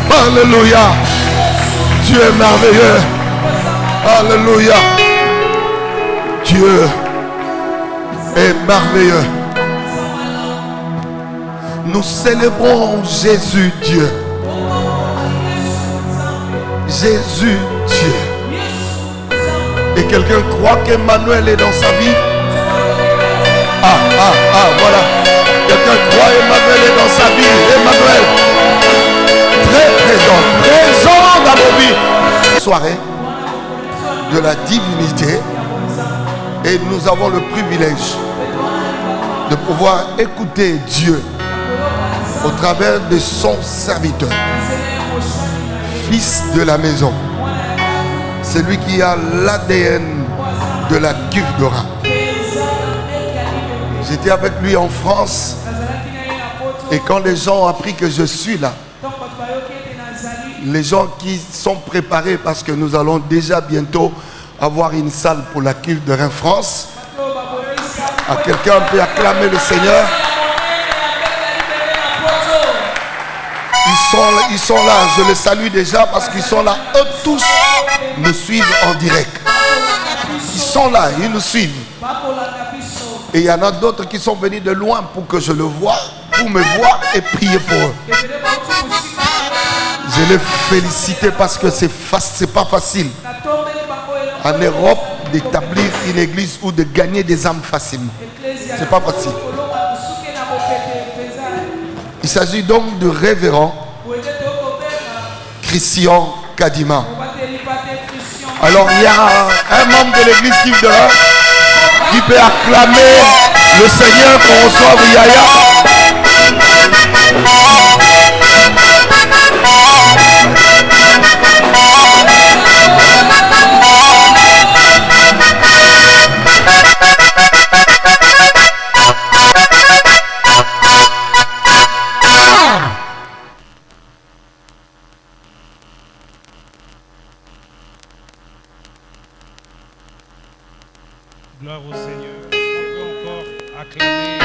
Alléluia. Dieu est merveilleux. Alléluia. Dieu est merveilleux. Nous célébrons Jésus Dieu. Jésus Dieu. Et quelqu'un croit qu'Emmanuel est dans sa vie? Voilà. Quelqu'un croit qu'Emmanuel est dans sa vie? Emmanuel, très présent dans nos vies. Soirée de la divinité. Et nous avons le privilège de pouvoir écouter Dieu au travers de son serviteur, fils de la maison. C'est lui qui a l'ADN de la cuve de Rhin. J'étais avec lui en France. Et quand les gens ont appris que je suis là, les gens qui sont préparés parce que nous allons déjà bientôt avoir une salle pour la cuve de Rhin France. À quelqu'un peut acclamer le Seigneur. Ils sont là, je les salue déjà parce qu'ils sont là. Eux tous me suivent en direct. Ils sont là, ils nous suivent. Et il y en a d'autres qui sont venus de loin pour que je le voie, pour me voir et prier pour eux. Je les félicite parce que c'est pas facile en Europe d'établir une église ou de gagner des âmes facilement. C'est pas facile. Il s'agit donc de révérend Christian Kadima. Alors il y a un membre de l'église qui peut acclamer le Seigneur qu'on reçoive Yaya. Gloire au Seigneur. Est-ce qu'on peut encore acclamer?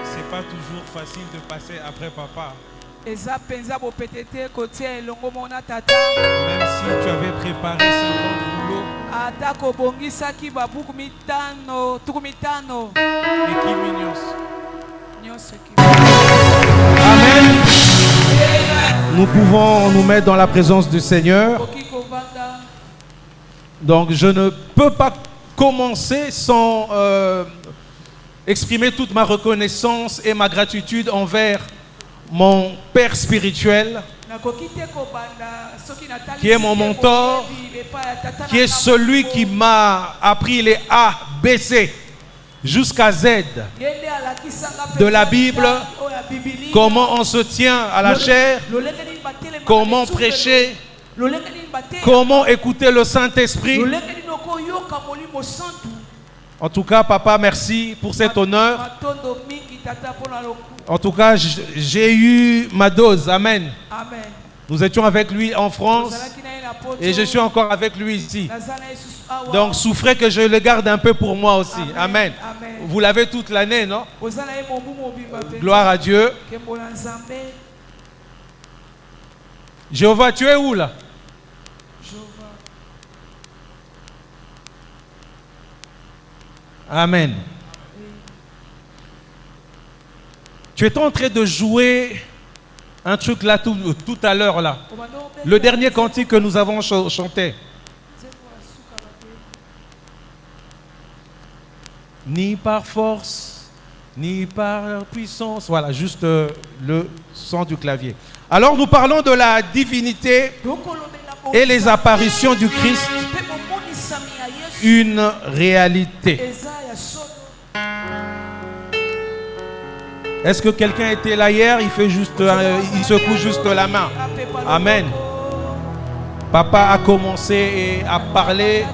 C'est pas toujours facile de passer après papa. Même si tu avais préparé 50 rouleaux. Amen. Nous pouvons nous mettre dans la présence du Seigneur. Donc je ne peux pas commencer sans exprimer toute ma reconnaissance et ma gratitude envers mon Père spirituel, qui est mon mentor, qui est celui qui m'a appris les A, B, C jusqu'à Z de la Bible, comment on se tient à la chair, comment prêcher, comment écouter le Saint-Esprit. En tout cas, papa, merci pour cet honneur. En tout cas, j'ai eu ma dose. Amen. Nous étions avec lui en France et je suis encore avec lui ici. Donc, souffrez que je le garde un peu pour moi aussi. Amen. Vous l'avez toute l'année, non? Gloire à Dieu. Jéhovah, tu es où là? Amen. Tu étais en train de jouer un truc là tout à l'heure là. Le dernier cantique que nous avons chanté. Ni par force, ni par puissance. Voilà, juste le son du clavier. Alors nous parlons de la divinité et les apparitions du Christ. Une réalité. Est-ce que quelqu'un était là hier? Il fait juste, il secoue juste la main. Amen. Papa a commencé à parler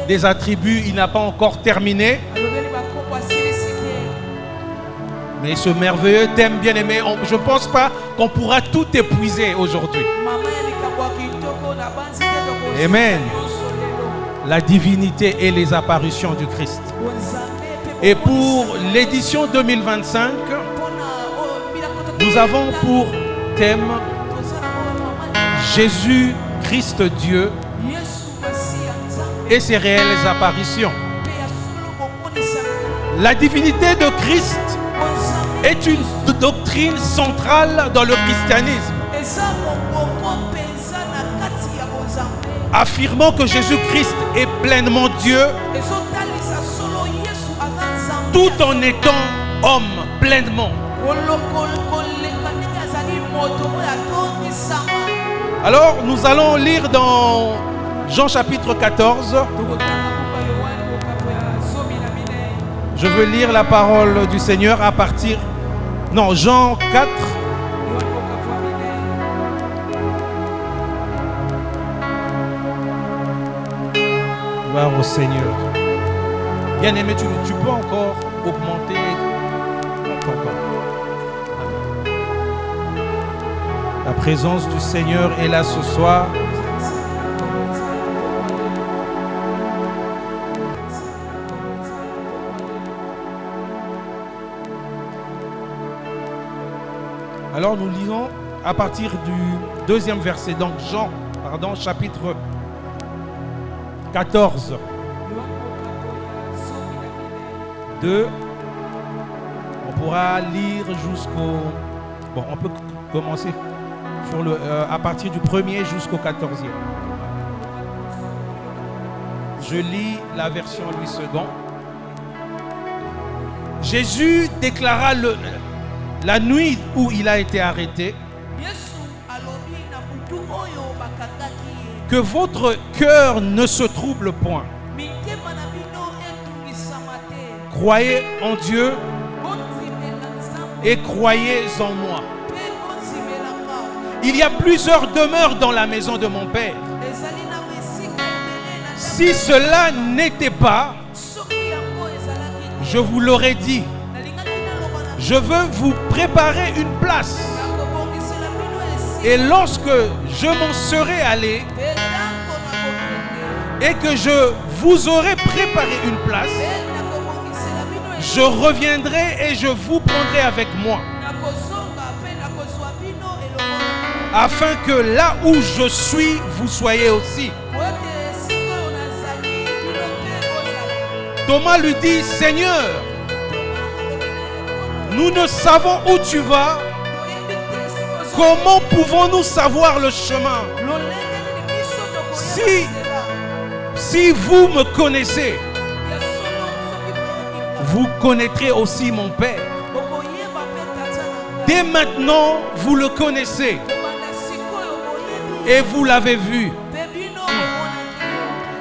des attributs. Il n'a pas encore terminé. Mais ce merveilleux thème bien aimé, je ne pense pas qu'on pourra tout épuiser aujourd'hui. Amen. La divinité et les apparitions du Christ. Et pour l'édition 2025, nous avons pour thème Jésus Christ Dieu et ses réelles apparitions. La divinité de Christ est une doctrine centrale dans le christianisme, affirmant que Jésus-Christ est pleinement Dieu tout en étant homme pleinement. Alors nous allons lire dans Jean chapitre 14. Je veux lire la parole du Seigneur à partir... Non, Jean 4. Gloire au Seigneur. Bien aimé, tu peux encore augmenter ton temps. La présence du Seigneur est là ce soir. Alors nous lisons à partir du deuxième verset, donc Jean, chapitre 14. 2. On pourra lire jusqu'au... Bon, on peut commencer sur à partir du 1er jusqu'au 14e. Je lis la version Louis II. Jésus déclara la nuit où il a été arrêté que votre cœur ne se trouble point. Croyez en Dieu et croyez en moi. Il y a plusieurs demeures dans la maison de mon Père. Si cela n'était pas, je vous l'aurais dit. Je veux vous préparer une place. Et lorsque je m'en serai allé et que je vous aurai préparé une place, je reviendrai et je vous prendrai avec moi, afin que là où je suis, vous soyez aussi. Thomas lui dit, Seigneur, nous ne savons où tu vas. Comment pouvons-nous savoir le chemin? Si vous me connaissez, vous connaîtrez aussi mon Père. Dès maintenant, vous le connaissez et vous l'avez vu.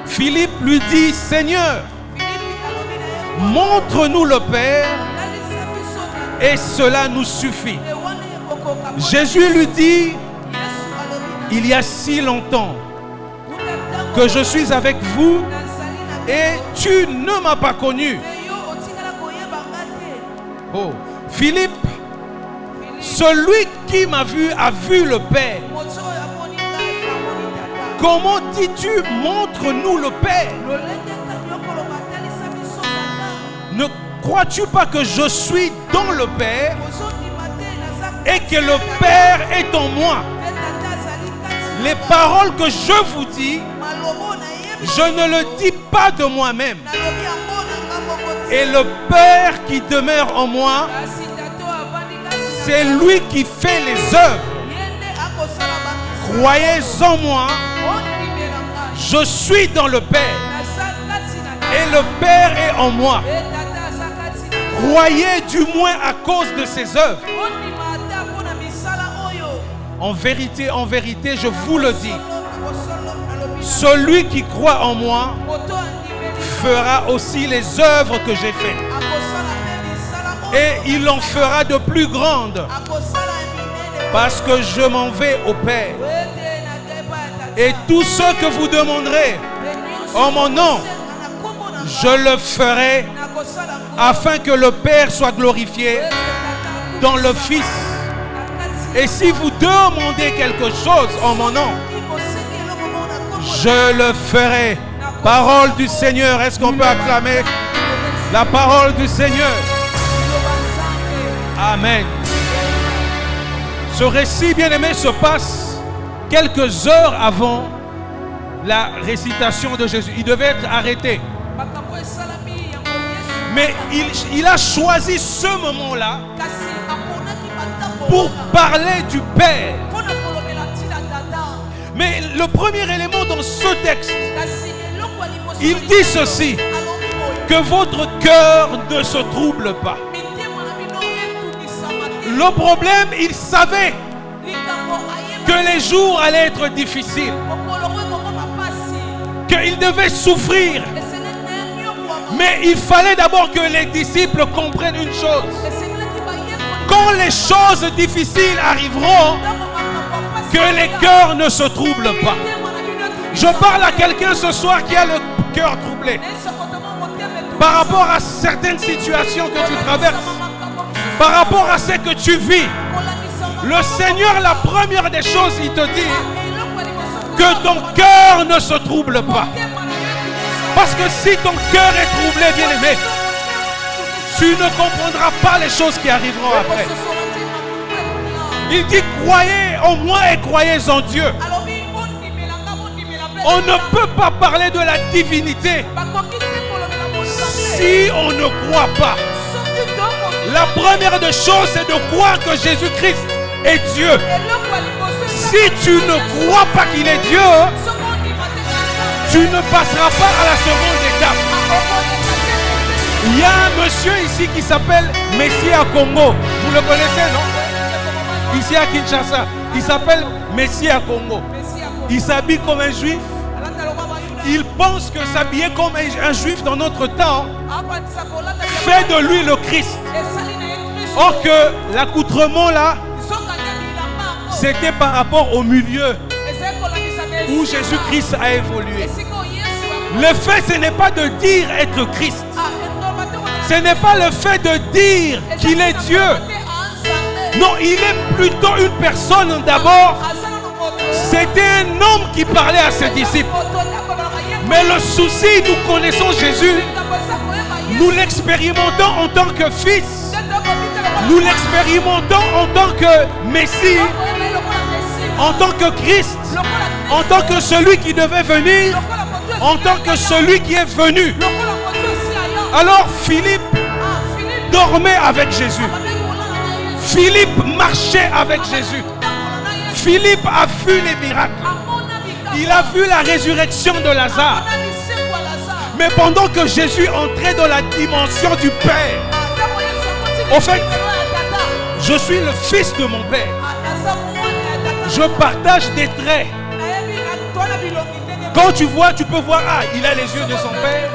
Philippe lui dit, Seigneur, montre-nous le Père et cela nous suffit. Jésus lui dit, il y a si longtemps que je suis avec vous et tu ne m'as pas connu. Oh, Philippe, celui qui m'a vu a vu le Père. Comment dis-tu, montre-nous le Père? Ne crois-tu pas que je suis dans le Père et que le Père est en moi? Les paroles que je vous dis, je ne le dis pas de moi-même. Et le Père qui demeure en moi, c'est lui qui fait les œuvres. Croyez en moi, je suis dans le Père et le Père est en moi. Croyez du moins à cause de ses œuvres. En vérité, je vous le dis, celui qui croit en moi fera aussi les œuvres que j'ai faites. Et il en fera de plus grandes, parce que je m'en vais au Père. Et tout ce que vous demanderez en mon nom, je le ferai, afin que le Père soit glorifié dans le Fils. Et si vous demandez quelque chose en mon nom, Je le ferai. Parole du Seigneur. Est-ce qu'on peut acclamer la parole du Seigneur? Amen. Ce récit, bien-aimé, se passe quelques heures avant la récitation de Jésus. Il devait être arrêté. Mais il a choisi ce moment-là pour parler du Père. Mais le premier élément dans ce texte, il dit ceci: que votre cœur ne se trouble pas. Le problème, il savait que les jours allaient être difficiles, qu'il devait souffrir. Mais il fallait d'abord que les disciples comprennent une chose: quand les choses difficiles arriveront, que les cœurs ne se troublent pas. Je parle à quelqu'un ce soir qui a le cœur troublé par rapport à certaines situations que tu traverses, par rapport à ce que tu vis. Le Seigneur, la première des choses, il te dit que ton cœur ne se trouble pas. Parce que si ton cœur est troublé, bien-aimé, tu ne comprendras pas les choses qui arriveront après. Il dit: croyez en moi et croyez en Dieu. On ne peut pas parler de la divinité si on ne croit pas. La première des choses, c'est de croire que Jésus-Christ est Dieu. Si tu ne crois pas qu'il est Dieu, tu ne passeras pas à la seconde étape. Il y a un monsieur ici qui s'appelle Messie à Congo. Vous le connaissez, non? Ici à Kinshasa. Il s'appelle Messie à Congo. Il s'habille comme un juif. Il pense que s'habiller comme un juif dans notre temps fait de lui le Christ. Or que l'accoutrement là, c'était par rapport au milieu où Jésus-Christ a évolué. Le fait, ce n'est pas de dire être Christ. Ce n'est pas le fait de dire qu'il est Dieu. Non, il est plutôt une personne d'abord. C'était un homme qui parlait à ses disciples. Mais le souci, nous connaissons Jésus. Nous l'expérimentons en tant que fils. Nous l'expérimentons en tant que Messie, en tant que Christ, en tant que celui qui devait venir, en tant que celui qui est venu. Alors Philippe dormait avec Jésus. Philippe marchait avec Jésus. Philippe a vu les miracles. Il a vu la résurrection de Lazare. Mais pendant que Jésus entrait dans la dimension du Père, en fait, je suis le fils de mon Père. Je partage des traits. Quand tu vois, tu peux voir, ah, il a les yeux de son Père,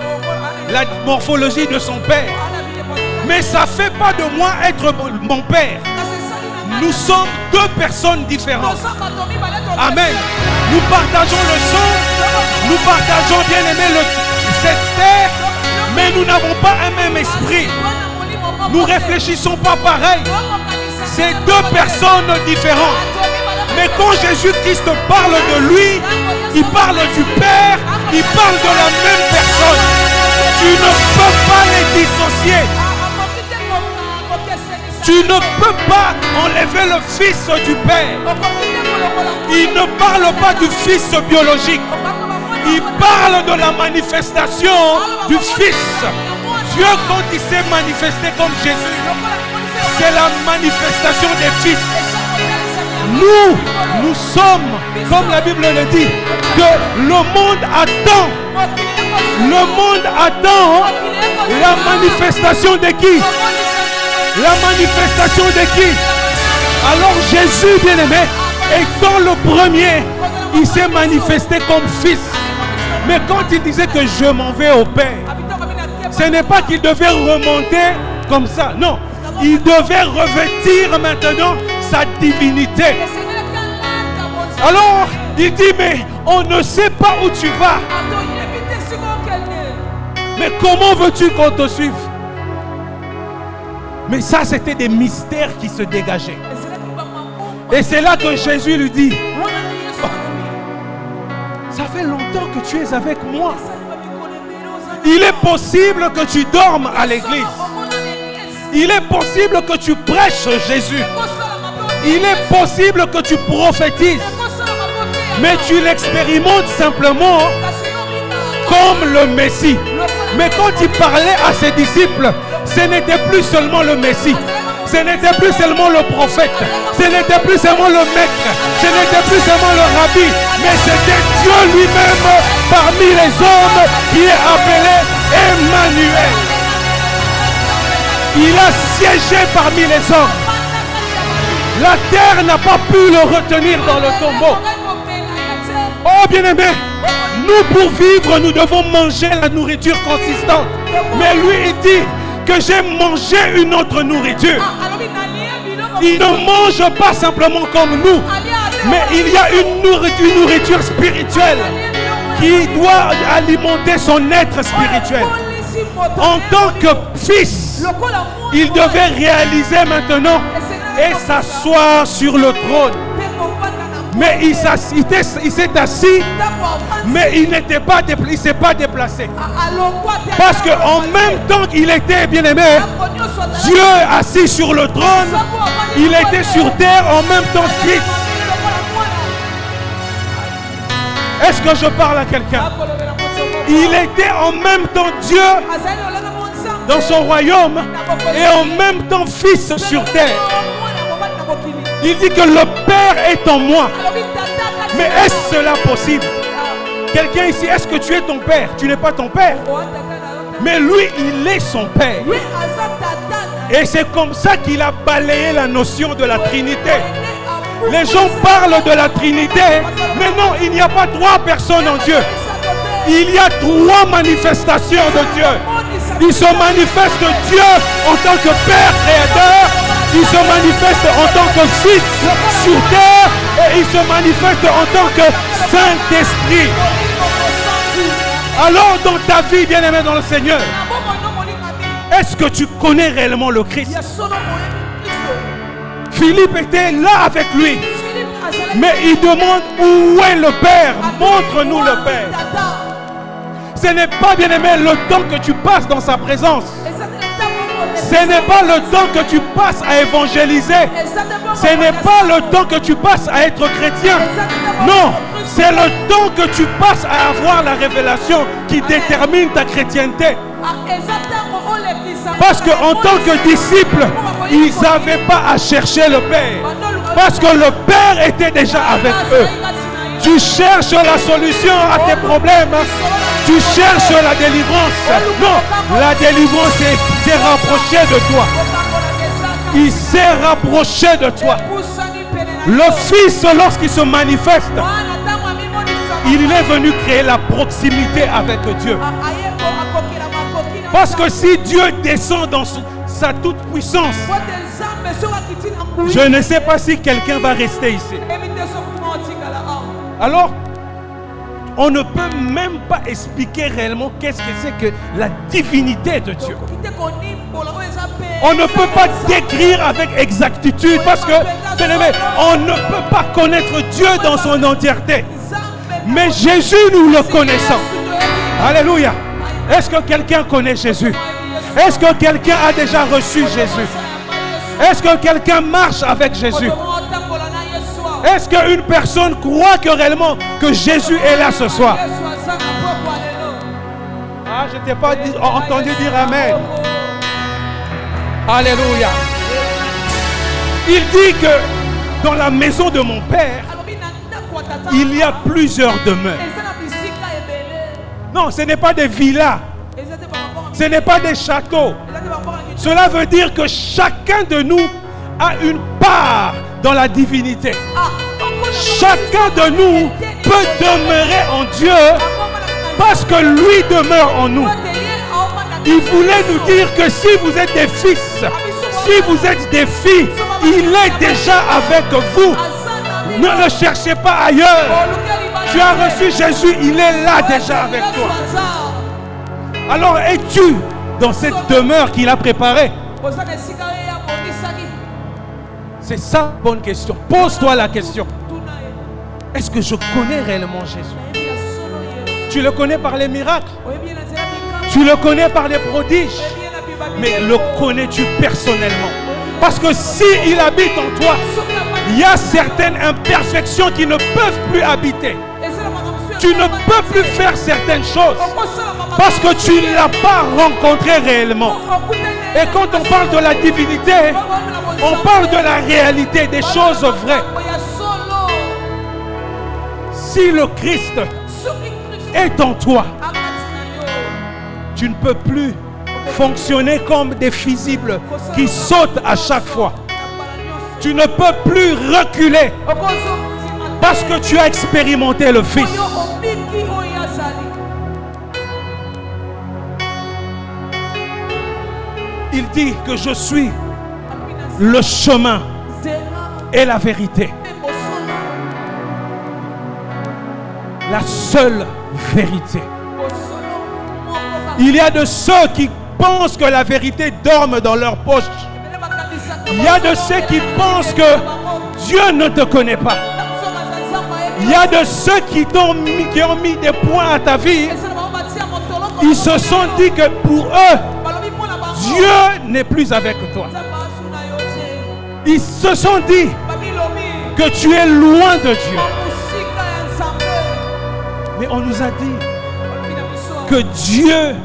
la morphologie de son Père. Mais ça ne fait pas de moi être mon Père. Nous sommes deux personnes différentes. Amen. Nous partageons le sang, nous partageons, bien aimé, cette terre, mais nous n'avons pas un même esprit. Nous ne réfléchissons pas pareil. C'est deux personnes différentes. Mais quand Jésus-Christ parle de lui, il parle du Père, il parle de la même personne. Tu ne peux pas les dissocier. Tu ne peux pas enlever le Fils du Père. Il ne parle pas du Fils biologique. Il parle de la manifestation du Fils. Dieu, quand il s'est manifesté comme Jésus, c'est la manifestation des fils. Nous sommes, comme la Bible le dit, que le monde attend. Le monde attend la manifestation de qui? La manifestation de qui? Alors Jésus, bien-aimé, étant le premier, il s'est manifesté comme fils. Mais quand il disait que je m'en vais au Père, ce n'est pas qu'il devait remonter comme ça. Non, il devait revêtir maintenant sa divinité. Alors, il dit, mais on ne sait pas où tu vas. Mais comment veux-tu qu'on te suive? Mais ça, c'était des mystères qui se dégageaient. Et c'est là que Jésus lui dit, Ça fait longtemps que tu es avec moi. Il est possible que tu dormes à l'église. Il est possible que tu prêches Jésus. Il est possible que tu prophétises. Mais tu l'expérimentes simplement comme le Messie. Mais quand il parlait à ses disciples, ce n'était plus seulement le Messie. Ce n'était plus seulement le prophète. Ce n'était plus seulement le maître. Ce n'était plus seulement le rabbi. Mais c'était Dieu lui-même parmi les hommes qui est appelé Emmanuel. Il a siégé parmi les hommes. La terre n'a pas pu le retenir dans le tombeau. Oh bien-aimé, nous pour vivre, nous devons manger la nourriture consistante. Mais lui, il dit que j'ai mangé une autre nourriture. Il ne mange pas simplement comme nous, mais il y a une nourriture spirituelle qui doit alimenter son être spirituel. En tant que fils, il devait réaliser maintenant et s'asseoir sur le trône. Mais il s'est assis, mais il ne s'est pas déplacé. Parce qu'en même temps qu'il était bien-aimé, Dieu assis sur le trône, il était sur terre en même temps fils. Est-ce que je parle à quelqu'un? Il était en même temps Dieu dans son royaume et en même temps fils sur terre. Il dit que le Père est en moi. Mais est-ce cela possible? Quelqu'un ici, est-ce que tu es ton père? Tu n'es pas ton père. Mais lui, il est son père. Et c'est comme ça qu'il a balayé la notion de la Trinité. Les gens parlent de la Trinité, mais non, il n'y a pas trois personnes en Dieu. Il y a trois manifestations de Dieu. Il se manifeste Dieu en tant que Père créateur. Il se manifeste en tant que Fils sur terre. Et il se manifeste en tant que Saint-Esprit. Alors dans ta vie, bien-aimé dans le Seigneur, est-ce que tu connais réellement le Christ? Philippe était là avec lui. Mais il demande où est le Père? Montre-nous le Père. Ce n'est pas, bien-aimé, le temps que tu passes dans sa présence. Ce n'est pas le temps que tu passes à évangéliser. Ce n'est pas le temps que tu passes à être chrétien. Non, c'est le temps que tu passes à avoir la révélation qui détermine ta chrétienté. Parce qu'en tant que disciples, ils n'avaient pas à chercher le Père. Parce que le Père était déjà avec eux. Tu cherches la solution à tes problèmes. Tu cherches la délivrance. Non, la délivrance s'est rapprochée de toi. Il s'est rapproché de toi. Le Fils, lorsqu'il se manifeste, il est venu créer la proximité avec Dieu. Parce que si Dieu descend dans sa toute puissance, je ne sais pas si quelqu'un va rester ici. Alors, on ne peut même pas expliquer réellement qu'est-ce que c'est que la divinité de Dieu. On ne peut pas décrire avec exactitude parce que, on ne peut pas connaître Dieu dans son entièreté. Mais Jésus, nous le connaissons. Alléluia. Est-ce que quelqu'un connaît Jésus? Est-ce que quelqu'un a déjà reçu Jésus? Est-ce que quelqu'un marche avec Jésus? Est-ce qu'une personne croit que réellement que Jésus est là ce soir? Ah, je ne t'ai pas entendu dire Amen. Alléluia. Il dit que dans la maison de mon Père, il y a plusieurs demeures. Non, ce n'est pas des villas. Ce n'est pas des châteaux. Cela veut dire que chacun de nous a une part dans la divinité. Chacun de nous peut demeurer en Dieu parce que lui demeure en nous. Il voulait nous dire que si vous êtes des fils, si vous êtes des filles, il est déjà avec vous. Ne le cherchez pas ailleurs. Tu as reçu Jésus, il est là déjà avec toi. Alors es-tu dans cette demeure qu'il a préparée? C'est ça la bonne question. Pose-toi la question. Est-ce que je connais réellement Jésus? Tu le connais par les miracles. Tu le connais par les prodiges. Mais le connais-tu personnellement? Parce que s'il habite en toi, il y a certaines imperfections qui ne peuvent plus habiter. Tu ne peux plus faire certaines choses parce que tu ne l'as pas rencontré réellement. Et quand on parle de la divinité, on parle de la réalité, des choses vraies. Si le Christ est en toi, tu ne peux plus fonctionner comme des fusibles qui sautent à chaque fois. Tu ne peux plus reculer parce que tu as expérimenté le Fils. Il dit que je suis le chemin et la vérité. La seule vérité. Il y a de ceux qui pensent que la vérité dorme dans leur poche. Il y a de ceux qui pensent que Dieu ne te connaît pas. Il y a de ceux qui ont mis des points à ta vie. Ils se sont dit que pour eux, Dieu n'est plus avec toi. Ils se sont dit que tu es loin de Dieu. Mais on nous a dit que Dieu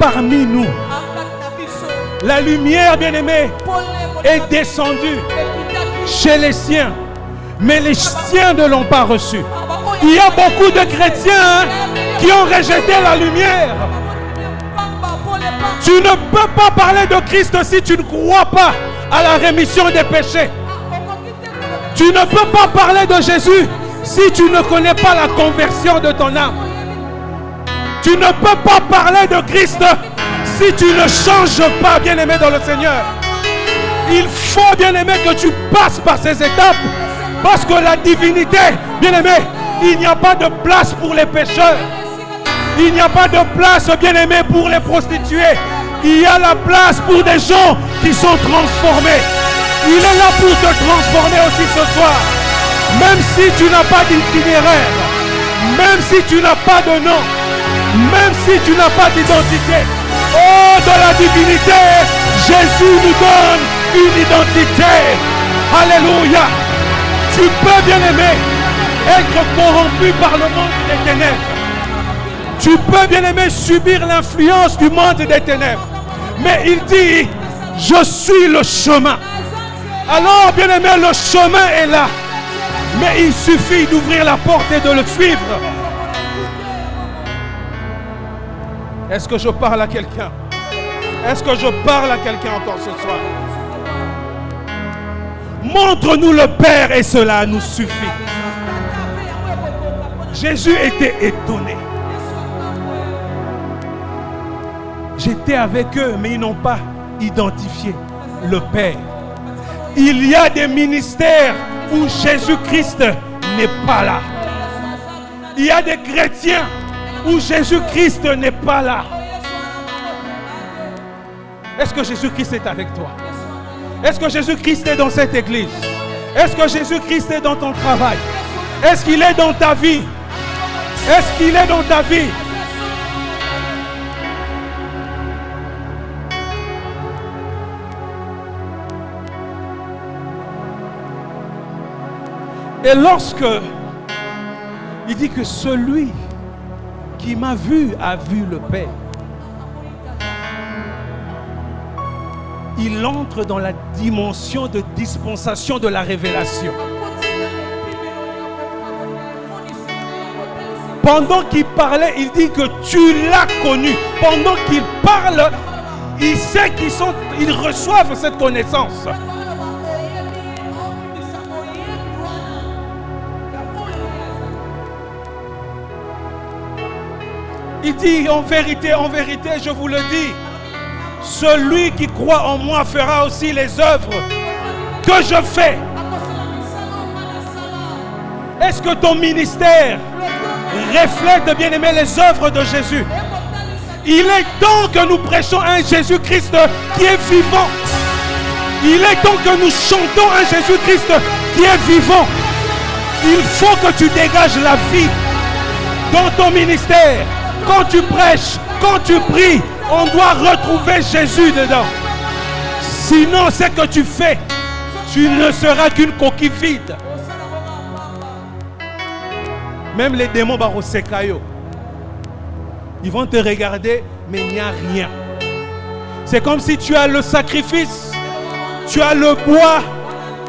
parmi nous, la lumière, bien-aimée, est descendue chez les siens, mais les siens ne l'ont pas reçu. Il y a beaucoup de chrétiens qui ont rejeté la lumière. Tu ne peux pas parler de Christ si tu ne crois pas à la rémission des péchés. Tu ne peux pas parler de Jésus si tu ne connais pas la conversion de ton âme. Tu ne peux pas parler de Christ si tu ne changes pas, bien-aimé dans le Seigneur. Il faut, bien-aimé, que tu passes par ces étapes. Parce que la divinité, bien-aimé, il n'y a pas de place pour les pécheurs. Il n'y a pas de place, bien-aimé, pour les prostituées. Il y a la place pour des gens qui sont transformés. Il est là pour te transformer aussi ce soir. Même si tu n'as pas d'itinéraire, même si tu n'as pas de nom, même si tu n'as pas d'identité. Oh, de la divinité, Jésus nous donne une identité. Alléluia. Tu peux, bien-aimé, être corrompu par le monde des ténèbres. Tu peux, bien-aimé, subir l'influence du monde des ténèbres. Mais il dit, je suis le chemin. Alors, bien-aimé, le chemin est là. Mais il suffit d'ouvrir la porte et de le suivre. Est-ce que je parle à quelqu'un? Est-ce que je parle à quelqu'un encore ce soir? Montre-nous le Père et cela nous suffit. Jésus était étonné. J'étais avec eux, mais ils n'ont pas identifié le Père. Il y a des ministères où Jésus-Christ n'est pas là. Il y a des chrétiens où Jésus-Christ n'est pas là. Est-ce que Jésus-Christ est avec toi? Est-ce que Jésus-Christ est dans cette église? Est-ce que Jésus-Christ est dans ton travail? Est-ce qu'il est dans ta vie? Est-ce qu'il est dans ta vie? Et lorsque il dit que celui qui m'a vu a vu le Père, il entre dans la dimension de dispensation de la révélation. Pendant qu'il parlait, il dit que tu l'as connu. Pendant qu'il parle, il sait qu'ils reçoivent cette connaissance. Il dit en vérité, je vous le dis, celui qui croit en moi fera aussi les œuvres que je fais. Est-ce que ton ministère reflète, bien aimé, les œuvres de Jésus? Il est temps que nous prêchons un Jésus-Christ qui est vivant. Il est temps que nous chantons un Jésus-Christ qui est vivant. Il faut que tu dégages la vie Dans ton ministère, quand tu prêches, quand tu pries, on doit retrouver Jésus dedans. Sinon, ce que tu fais, tu ne seras qu'une coquille vide. Même les démons barosekayo, ils vont te regarder, mais il n'y a rien. C'est comme si tu as le sacrifice, tu as le bois,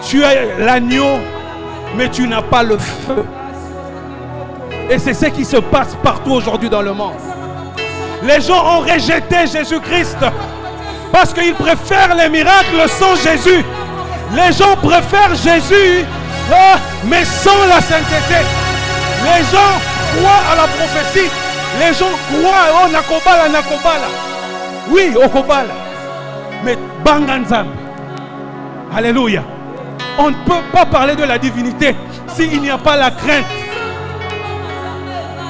tu as l'agneau, mais tu n'as pas le feu. Et c'est ce qui se passe partout aujourd'hui dans le monde. Les gens ont rejeté Jésus-Christ parce qu'ils préfèrent les miracles sans Jésus. Les gens préfèrent Jésus, mais sans la sainteté. Les gens croient à la prophétie. Les gens croient au nakobala, nakobala. Oui, au kobala. Mais banganzam. Alléluia. On ne peut pas parler de la divinité s'il n'y a pas la crainte.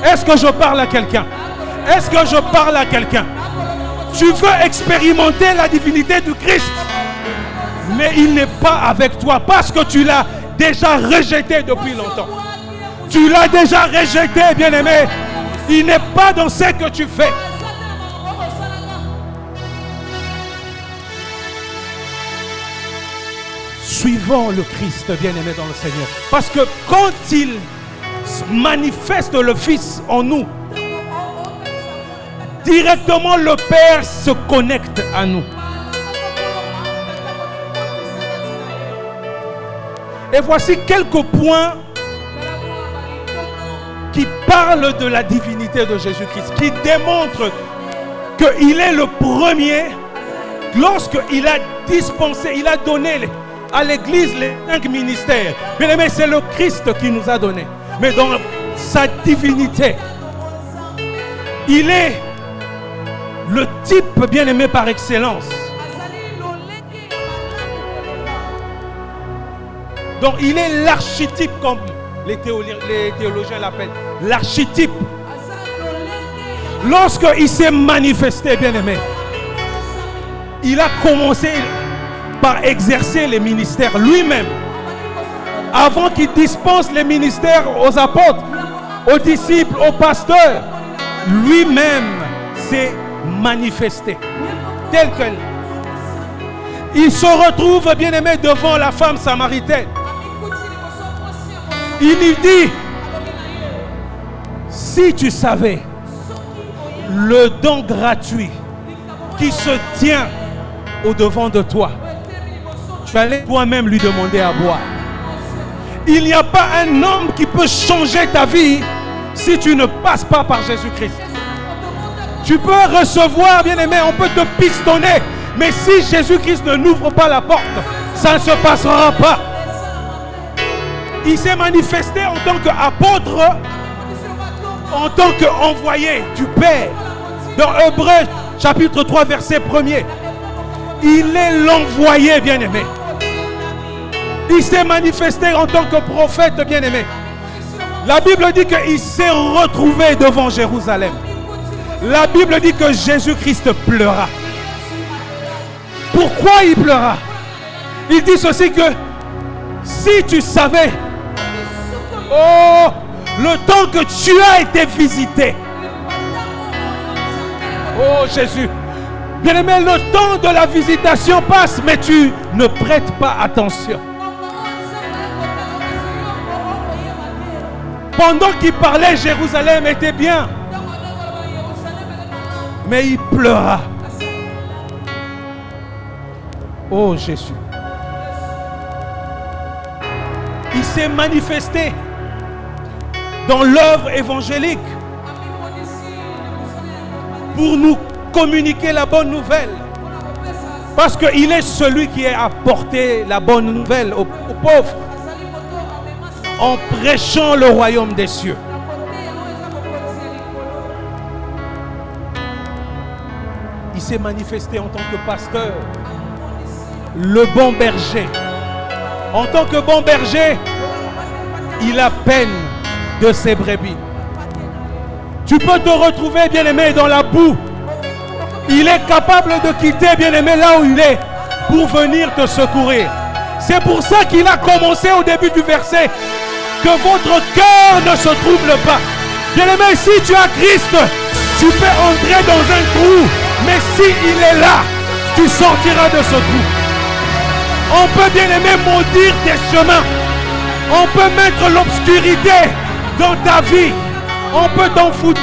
Est-ce que je parle à quelqu'un? Est-ce que je parle à quelqu'un? Tu veux expérimenter la divinité du Christ, mais il n'est pas avec toi parce que tu l'as déjà rejeté depuis longtemps. Tu l'as déjà rejeté, bien-aimé. Il n'est pas dans ce que tu fais. Suivons le Christ, bien-aimé dans le Seigneur. Parce que quand il manifeste le Fils en nous, directement le Père se connecte à nous. Et voici quelques points qui parlent de la divinité de Jésus-Christ, qui démontrent qu'il est le premier lorsqu'il a dispensé, il a donné à l'Église les 5 ministères. Bien aimé, c'est le Christ qui nous a donné. Mais dans sa divinité, il est le type bien-aimé par excellence. Donc il est l'archétype, comme les théologiens l'appellent, l'archétype. Lorsqu'il s'est manifesté, bien-aimé, il a commencé par exercer les ministères lui-même. Avant qu'il dispense les ministères aux apôtres, aux disciples, aux pasteurs, lui-même s'est manifesté tel quel. Il se retrouve, bien-aimé, devant la femme samaritaine. Il lui dit: si tu savais le don gratuit qui se tient au-devant de toi, tu allais toi-même lui demander à boire. Il n'y a pas un homme qui peut changer ta vie si tu ne passes pas par Jésus-Christ. Tu peux recevoir, bien-aimé, on peut te pistonner, mais si Jésus-Christ ne n'ouvre pas la porte, ça ne se passera pas. Il s'est manifesté en tant qu'apôtre, en tant qu'envoyé du Père. Dans Hébreux chapitre 3 verset 1er, il est l'envoyé, bien-aimé. Il s'est manifesté en tant que prophète, bien-aimé. La Bible dit qu'il s'est retrouvé devant Jérusalem. La Bible dit que Jésus-Christ pleura. Pourquoi il pleura? Il dit ceci, que si tu savais, oh, le temps que tu as été visité. Oh Jésus, bien-aimé, le temps de la visitation passe, mais tu ne prêtes pas attention. Pendant qu'il parlait, Jérusalem était bien. Mais il pleura. Oh Jésus. Il s'est manifesté dans l'œuvre évangélique pour nous communiquer la bonne nouvelle. Parce qu'il est celui qui a apporté la bonne nouvelle aux pauvres en prêchant le royaume des cieux. Il s'est manifesté en tant que pasteur, le bon berger. En tant que bon berger, il a peine de ses brebis. Tu peux te retrouver, bien-aimé, dans la boue. Il est capable de quitter, bien-aimé, là où il est pour venir te secourir. C'est pour ça qu'il a commencé au début du verset: que votre cœur ne se trouble pas. Bien-aimé, si tu as Christ, tu peux entrer dans un trou. Mais s'il est là, tu sortiras de ce trou. On peut, bien-aimé, maudire tes chemins. On peut mettre l'obscurité dans ta vie. On peut t'en foutre.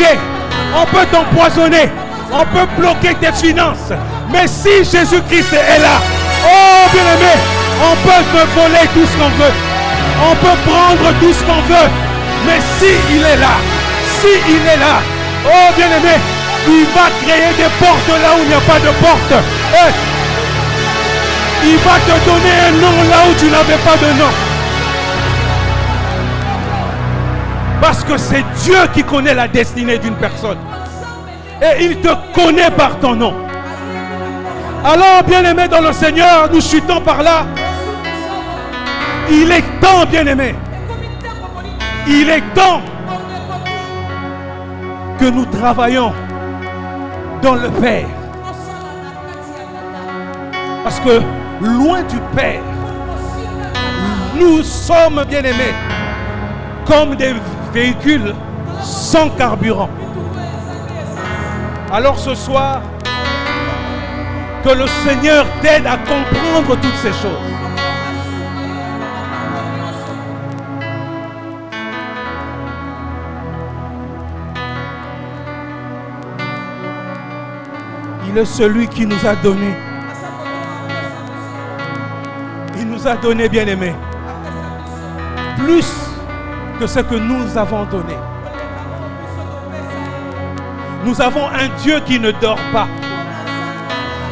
On peut t'empoisonner. On peut bloquer tes finances. Mais si Jésus-Christ est là, oh bien-aimé, on peut te voler tout ce qu'on veut. On peut prendre tout ce qu'on veut. Mais si il est là, oh bien-aimé, il va créer des portes là où il n'y a pas de porte. Il va te donner un nom là où tu n'avais pas de nom. Parce que c'est Dieu qui connaît la destinée d'une personne. Et il te connaît par ton nom. Alors, bien-aimé dans le Seigneur, nous chutons par là. Il est temps, bien-aimé. Il est temps que nous travaillions dans le Père. Parce que loin du Père, nous sommes, bien-aimés, comme des véhicules sans carburant. Alors ce soir, que le Seigneur t'aide à comprendre toutes ces choses. Il est celui qui nous a donné. Il nous a donné, bien-aimés, plus que ce que nous avons donné. Nous avons un Dieu qui ne dort pas.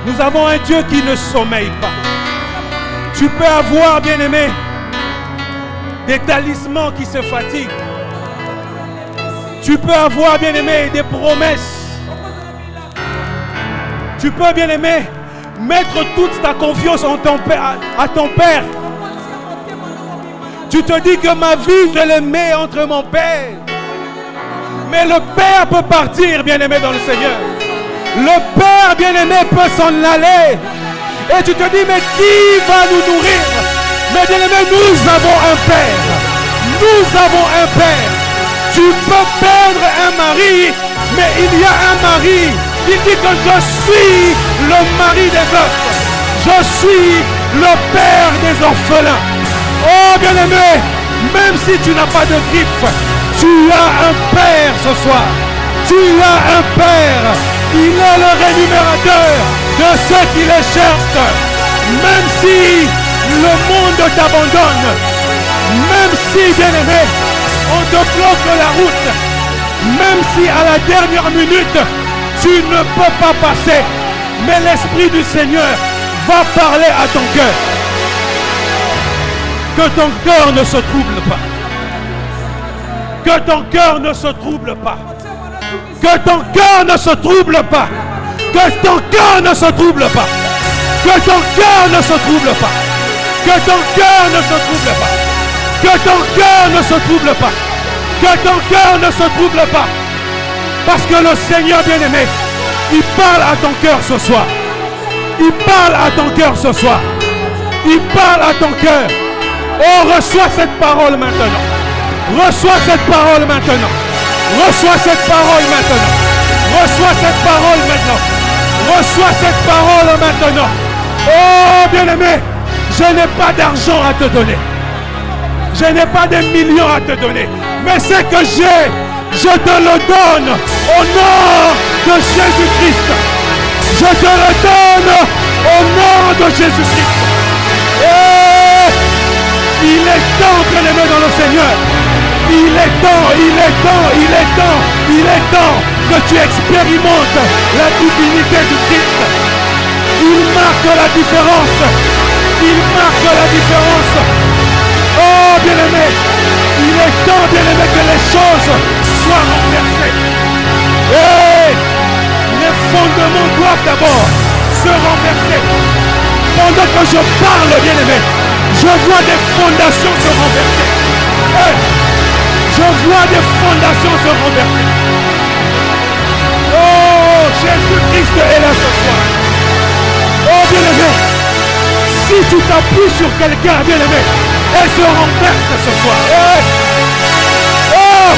Nous avons un Dieu qui ne sommeille pas. Tu peux avoir, bien-aimé, des talismans qui se fatiguent. Tu peux avoir, bien-aimé, des promesses. Tu peux, bien-aimé, mettre toute ta confiance en ton père, à ton Père. Tu te dis que ma vie, je la mets entre mon Père. Mais le Père peut partir, bien-aimé, dans le Seigneur. Le Père, bien-aimé, peut s'en aller. Et tu te dis, mais qui va nous nourrir? Mais bien-aimé, nous avons un Père. Nous avons un Père. Tu peux perdre un mari, mais il y a un mari. Il dit que je suis le mari des veufs. Je suis le père des orphelins. Oh bien-aimé, même si tu n'as pas de griffe, tu as un Père ce soir. Tu as un Père. Il est le rémunérateur de ceux qui les cherchent. Même si le monde t'abandonne, même si, bien-aimé, on te bloque la route, même si à la dernière minute, tu ne peux pas passer, mais l'Esprit du Seigneur va parler à ton cœur. Que ton cœur ne se trouble pas. Que ton cœur ne se trouble pas. Que ton cœur ne se trouble pas. Que ton cœur ne se trouble pas. Que ton cœur ne se trouble pas. Que ton cœur ne se trouble pas. Que ton cœur ne se trouble pas. Que ton cœur ne se trouble pas. Parce que le Seigneur bien-aimé, il parle à ton cœur ce soir. Il parle à ton cœur ce soir. Il parle à ton cœur. Oh, reçois cette parole maintenant. Reçois cette parole maintenant. Reçois cette parole maintenant. Reçois cette parole maintenant. Reçois cette parole maintenant. Oh, bien-aimé, je n'ai pas d'argent à te donner. Je n'ai pas de millions à te donner. Mais ce que j'ai, je te le donne au nom de Jésus-Christ. Je te le donne au nom de Jésus-Christ. Et il est temps, bien-aimé dans le Seigneur. Il est temps, il est temps, il est temps, il est temps que tu expérimentes la divinité du Christ. Il marque la différence. Il marque la différence. Oh, bien-aimé, il est temps, bien-aimé, que les choses soient renversées. Et les fondements doivent d'abord se renverser. Pendant que je parle, bien-aimé, je vois des fondations se renverser. Et je vois des fondations se renverser. Oh, Jésus-Christ est là ce soir. Oh, bien-aimé, si tu t'appuies sur quelqu'un, bien-aimé, elle se renverse ce soir. Oh,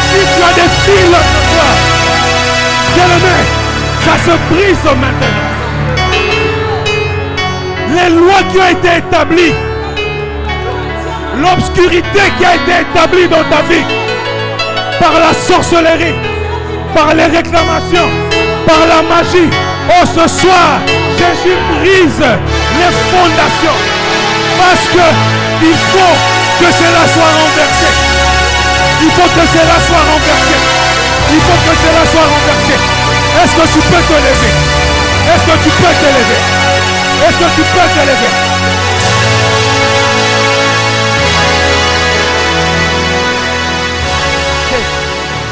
si tu as des fils ce soir. Bien-aimé, ça se brise maintenant. Les lois qui ont été établies, l'obscurité qui a été établie dans ta vie, par la sorcellerie, par les réclamations, par la magie. Oh, ce soir, Jésus brise les fondations. Parce que il faut que cela soit renversé. Il faut que cela soit renversé. Il faut que cela soit renversé. Est-ce que tu peux te lever? Est-ce que tu peux te lever? Est-ce que tu peux te lever?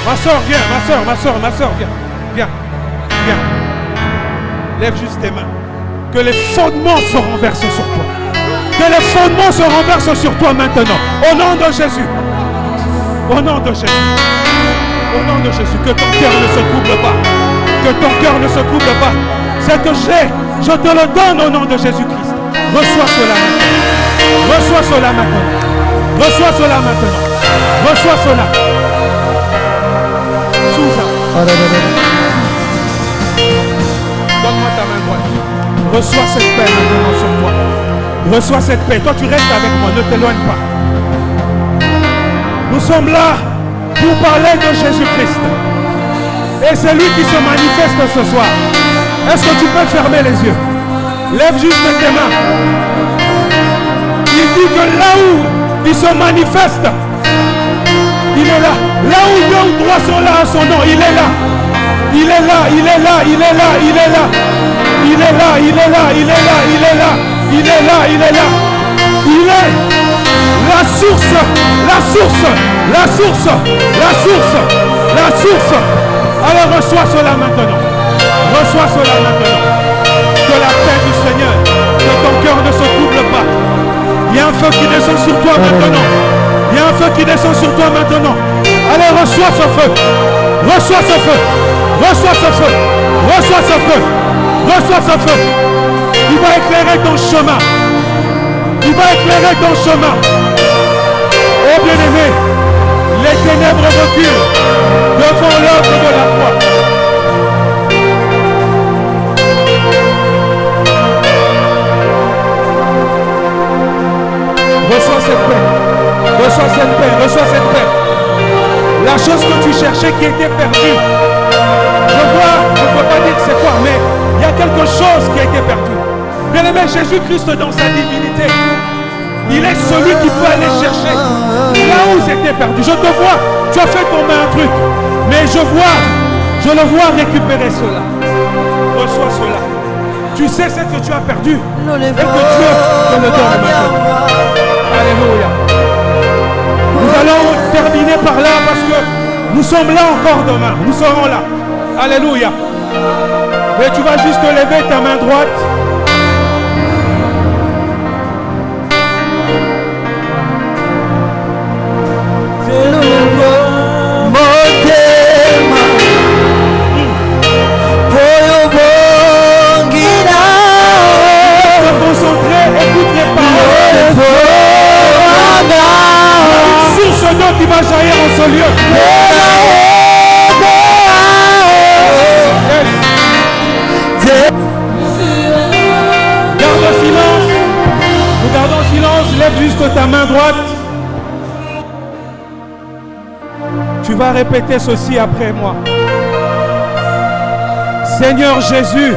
Ma soeur, viens, ma soeur, viens. Lève juste tes mains. Que les fondements se renversent sur toi. Que les fondements se renversent sur toi maintenant. Au nom de Jésus. Au nom de Jésus. Au nom de Jésus. Que ton cœur ne se trouble pas. Que ton cœur ne se trouble pas. C'est que je te le donne au nom de Jésus-Christ. Reçois cela maintenant. Reçois cela maintenant. Reçois cela maintenant. Reçois cela. Donne-moi ta main droite. Reçois cette paix maintenant sur toi. Reçois cette paix. Toi, tu restes avec moi. Ne t'éloigne pas. Nous sommes là pour parler de Jésus-Christ. Et c'est lui qui se manifeste ce soir. Est-ce que tu peux fermer les yeux? Lève juste tes mains. Il dit que là où il se manifeste, il est là. Là où deux ou trois sont là à son nom, il est là. Il est là, il est là, il est là, il est là. Il est là, il est là, il est là, il est là. Il est là, il est là. Il est la source, la source, la source, la source, la source. Alors reçois cela maintenant. Reçois cela maintenant. Que la paix du Seigneur, que ton cœur ne se trouble pas. Il y a un feu qui descend sur toi maintenant. Il y a un feu qui descend sur toi maintenant. Allez, reçois ce feu. Reçois ce feu. Reçois ce feu. Reçois ce feu. Reçois ce feu. Il va éclairer ton chemin. Il va éclairer ton chemin. Oh bien-aimé, les ténèbres reculent devant l'œuvre de la croix. Reçois cette paix. Reçois cette paix. Reçois cette paix. La chose que tu cherchais qui était perdue. Je vois, je ne peux pas dire c'est quoi, mais il y a quelque chose qui a été perdu. Bien-aimé, Jésus-Christ dans sa divinité, il est celui qui peut aller chercher là où c'était perdu. Je te vois, tu as fait tomber un truc, mais je le vois récupérer cela. Reçois cela. Tu sais ce que tu as perdu et que Dieu te le donne maintenant. Alléluia. Nous allons terminer par là parce que nous sommes là encore demain. Nous serons là. Alléluia. Mais tu vas juste lever ta main droite. Écoute les paroles. Source d'eau qui va jaillir en ce lieu. Garde le silence. Nous gardons le silence. Lève juste ta main droite. Tu vas répéter ceci après moi. Seigneur Jésus.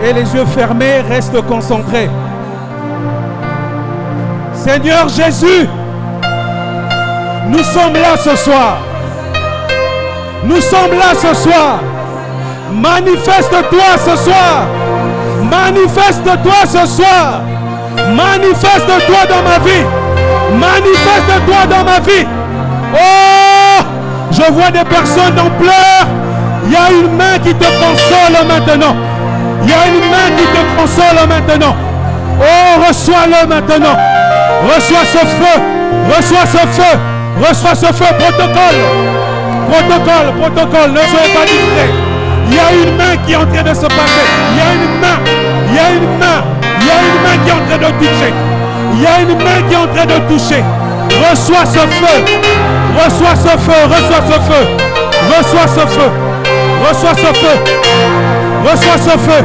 Et les yeux fermés, reste concentré. Seigneur Jésus, nous sommes là ce soir. Nous sommes là ce soir. Manifeste-toi ce soir. Manifeste-toi ce soir. Manifeste-toi dans ma vie. Manifeste-toi dans ma vie. Oh, je vois des personnes en pleurs. Il y a une main qui te console maintenant. Il y a une main qui te console maintenant. Oh, reçois-le maintenant. Reçois ce feu. Reçois ce feu. Reçois ce feu. Protocole. Protocole. Protocole. Ne soyez pas distraits. Il y a une main qui est en train de se passer. Il y a une main. Il y a une main. Il y a une main qui est en train de toucher. Il y a une main qui est en train de toucher. Reçois ce feu. Reçois ce feu, reçois ce feu. Reçois ce feu. Reçois ce feu. Reçois ce feu.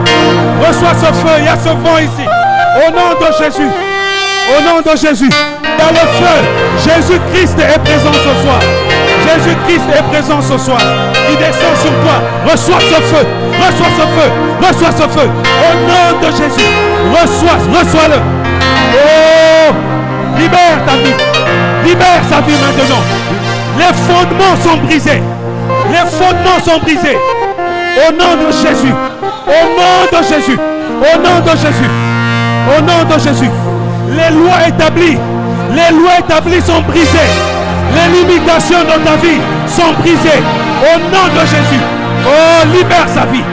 Reçois ce feu. Il y a ce vent ici. Au nom de Jésus. Au nom de Jésus. Dans le feu. Jésus-Christ est présent ce soir. Jésus-Christ est présent ce soir. Il descend sur toi. Reçois ce feu. Reçois ce feu. Reçois ce feu. Au nom de Jésus. Reçois-le. Oh, libère ta vie. Libère sa vie maintenant. Les fondements sont brisés. Les fondements sont brisés. Au nom de Jésus. Au nom de Jésus. Au nom de Jésus. Au nom de Jésus. Les lois établies sont brisées. Les limitations dans ta vie sont brisées. Au nom de Jésus. Oh, libère sa vie.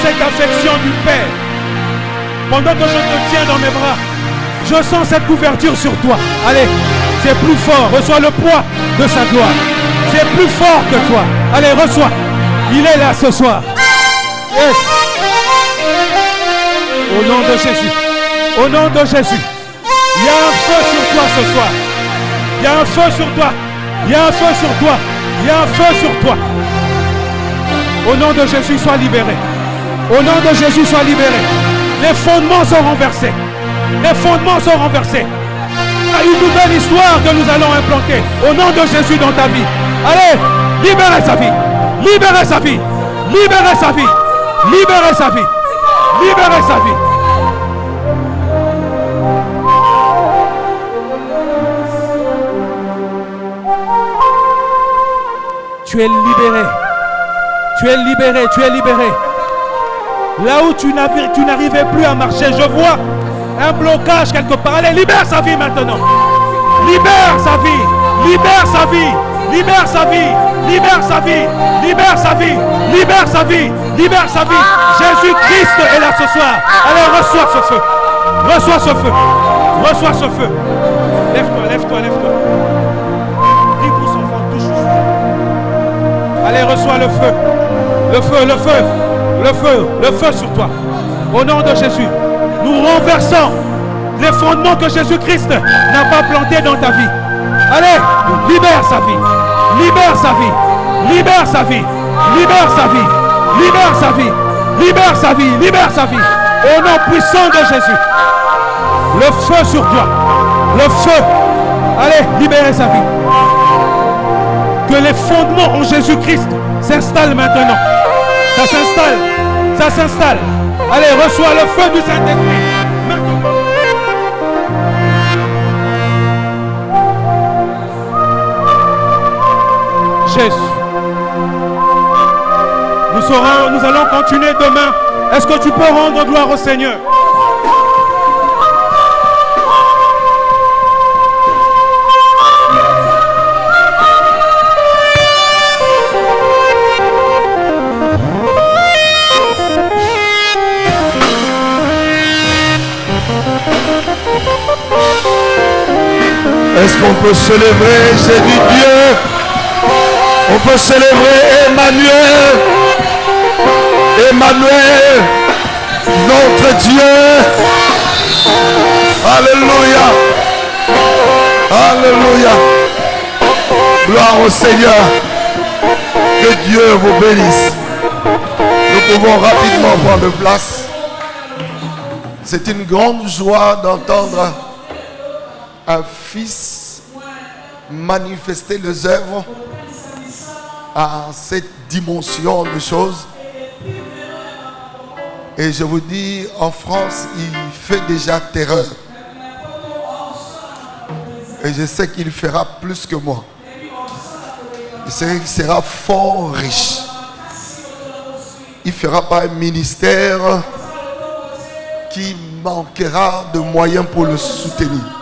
Cette affection du Père. Pendant que je te tiens dans mes bras, je sens cette couverture sur toi. Allez, c'est plus fort. Reçois le poids de sa gloire. C'est plus fort que toi. Allez, reçois. Il est là ce soir. Yes. Au nom de Jésus. Au nom de Jésus. Il y a un feu sur toi ce soir. Il y a un feu sur toi. Il y a un feu sur toi. Il y a un feu sur toi. Au nom de Jésus, sois libéré. Au nom de Jésus, sois libéré. Les fondements sont renversés. Les fondements sont renversés. Une nouvelle histoire que nous allons implanter. Au nom de Jésus dans ta vie. Allez, libérez sa vie. Libérez sa vie. Libérez sa vie. Libérez sa vie. Libérez sa vie. Tu es libéré. Tu es libéré. Tu es libéré. Là où tu n'arrivais plus à marcher, je vois un blocage quelque part. Allez, libère sa vie maintenant. Libère sa vie. Libère sa vie. Libère sa vie. Libère sa vie. Libère sa vie. Libère sa vie. Libère sa vie. Jésus-Christ est là ce soir. Allez, reçois ce feu. Reçois ce feu. Reçois ce feu. Lève-toi, lève-toi, lève-toi. Prie pour son enfant, touche. Allez, reçois le feu. Le feu, le feu. Le feu sur toi. Au nom de Jésus, nous renversons les fondements que Jésus-Christ n'a pas plantés dans ta vie. Allez, libère sa vie. Libère sa vie. Libère sa vie. Libère sa vie. Libère sa vie. Libère sa vie. Libère sa vie. Au nom puissant de Jésus. Le feu sur toi. Le feu. Allez, libérez sa vie. Que les fondements en Jésus-Christ s'installent maintenant. Ça s'installe. Ça s'installe. Allez, reçois le feu du Saint-Esprit. Jésus. Nous allons continuer demain. Est-ce que tu peux rendre gloire au Seigneur? Est-ce qu'on peut célébrer, j'ai dit Dieu? On peut célébrer Emmanuel. Emmanuel, notre Dieu. Alléluia. Alléluia. Gloire au Seigneur. Que Dieu vous bénisse. Nous pouvons rapidement prendre place. C'est une grande joie d'entendre un fils manifester les œuvres à cette dimension de choses. Et je vous dis, en France, il fait déjà terreur. Et je sais qu'il fera plus que moi. Je sais qu'il sera fort riche. Il ne fera pas un ministère qui manquera de moyens pour le soutenir.